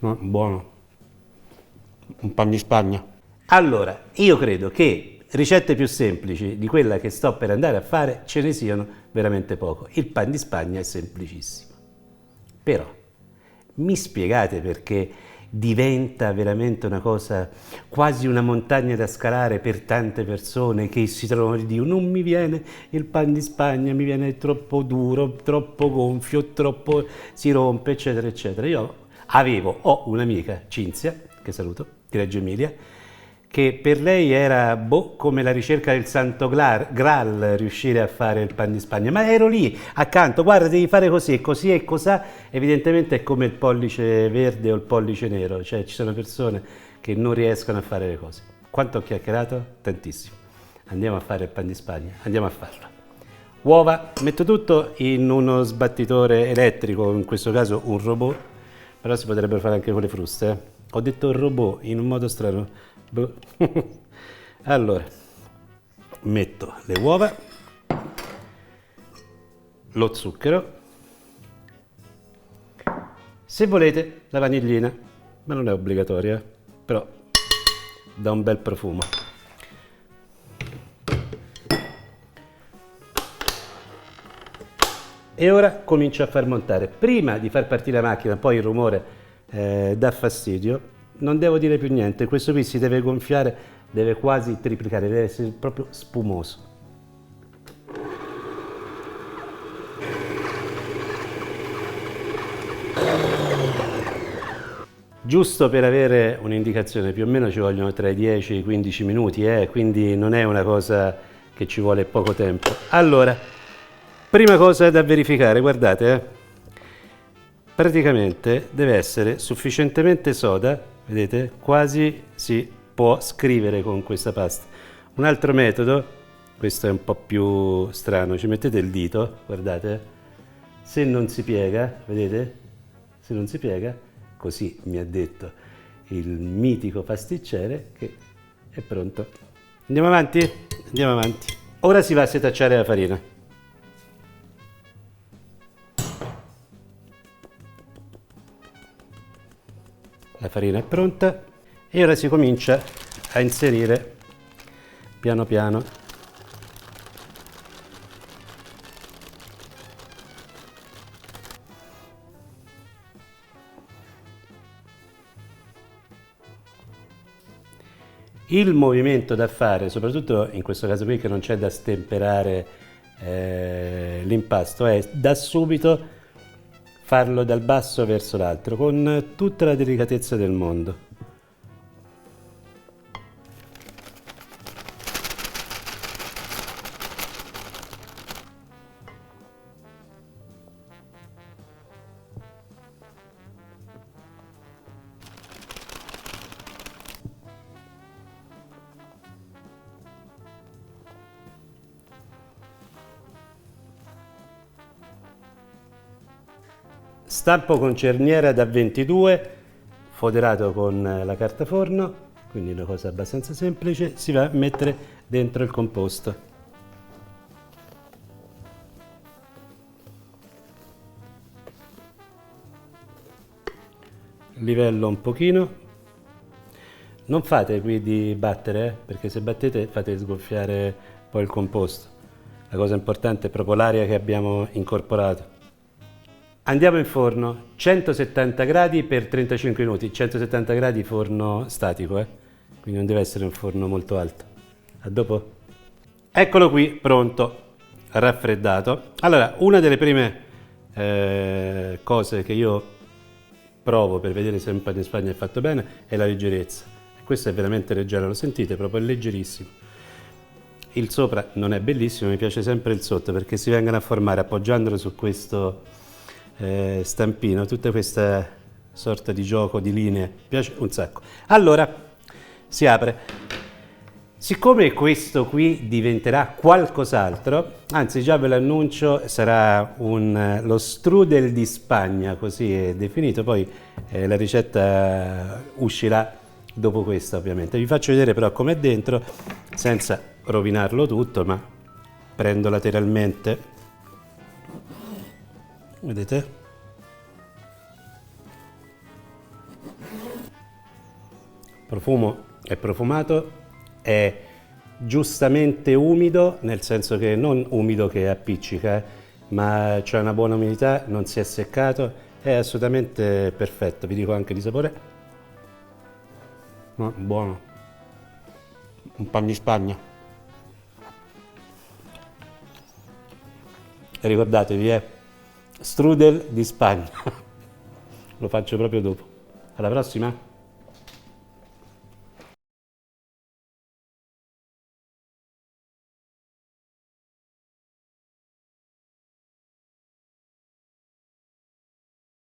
Buono. Un pan di Spagna. Allora, io credo che ricette più semplici di quella che sto per andare a fare ce ne siano veramente poco. Il pan di Spagna è semplicissimo. Però, mi spiegate perché diventa veramente una cosa, quasi una montagna da scalare per tante persone che si trovano e dicono non mi viene il pan di Spagna, mi viene troppo duro, troppo gonfio, troppo si rompe, eccetera, eccetera. Ho un'amica, Cinzia, che saluto, di Reggio Emilia, che per lei era come la ricerca del santo Graal riuscire a fare il pan di Spagna, ma ero lì accanto, guarda devi fare così e cos'ha, evidentemente è come il pollice verde o il pollice nero, cioè ci sono persone che non riescono a fare le cose. Quanto ho chiacchierato? Tantissimo. Andiamo a fare il pan di Spagna, andiamo a farlo. Uova, metto tutto in uno sbattitore elettrico, in questo caso un robot, però si potrebbero fare anche con le fruste. Ho detto robot in un modo strano. Allora, metto le uova, lo zucchero, se volete la vanillina, ma non è obbligatoria, però dà un bel profumo. E ora comincio a far montare. Prima di far partire la macchina, poi il rumore dà fastidio, non devo dire più niente, questo qui si deve gonfiare, deve quasi triplicare, deve essere proprio spumoso. Giusto per avere un'indicazione, più o meno ci vogliono tra i 10 e i 15 minuti, quindi non è una cosa che ci vuole poco tempo. Allora, prima cosa da verificare, guardate, praticamente deve essere sufficientemente soda, vedete? Quasi si può scrivere con questa pasta. Un altro metodo, questo è un po' più strano, ci mettete il dito, guardate, se non si piega, vedete? Se non si piega, così mi ha detto il mitico pasticcere che è pronto. Andiamo avanti? Andiamo avanti. Ora si va a setacciare la farina. La farina è pronta e ora si comincia a inserire piano piano il movimento da fare, soprattutto in questo caso qui che non c'è da stemperare l'impasto, è da subito farlo dal basso verso l'alto con tutta la delicatezza del mondo. Stampo con cerniera da 22, foderato con la carta forno, quindi una cosa abbastanza semplice, si va a mettere dentro il composto. Livello un pochino. Non fate qui di battere, perché se battete fate sgonfiare poi il composto. La cosa importante è proprio l'aria che abbiamo incorporato. Andiamo in forno, 170 gradi per 35 minuti, 170 gradi forno statico, quindi non deve essere un forno molto alto. A dopo. Eccolo qui, pronto, raffreddato. Allora, una delle prime cose che io provo per vedere se un pan di Spagna è fatto bene è la leggerezza. Questo è veramente leggero, lo sentite, proprio leggerissimo. Il sopra non è bellissimo, mi piace sempre il sotto perché si vengono a formare appoggiandolo su questo stampino, tutta questa sorta di gioco di linee, mi piace un sacco. Allora si apre, siccome questo qui diventerà qualcos'altro, anzi già ve l'annuncio, sarà lo strudel di Spagna, così è definito, poi la ricetta uscirà dopo questa ovviamente. Vi faccio vedere però com'è dentro senza rovinarlo tutto, ma prendo lateralmente, vedete? profumo è profumato, è giustamente umido, nel senso che non umido che appiccica, ma c'è una buona umidità, non si è seccato, è assolutamente perfetto. Vi dico anche di sapore. Buono. Un pan di Spagna. E ricordatevi, strudel di Spagna. Lo faccio proprio dopo. Alla prossima!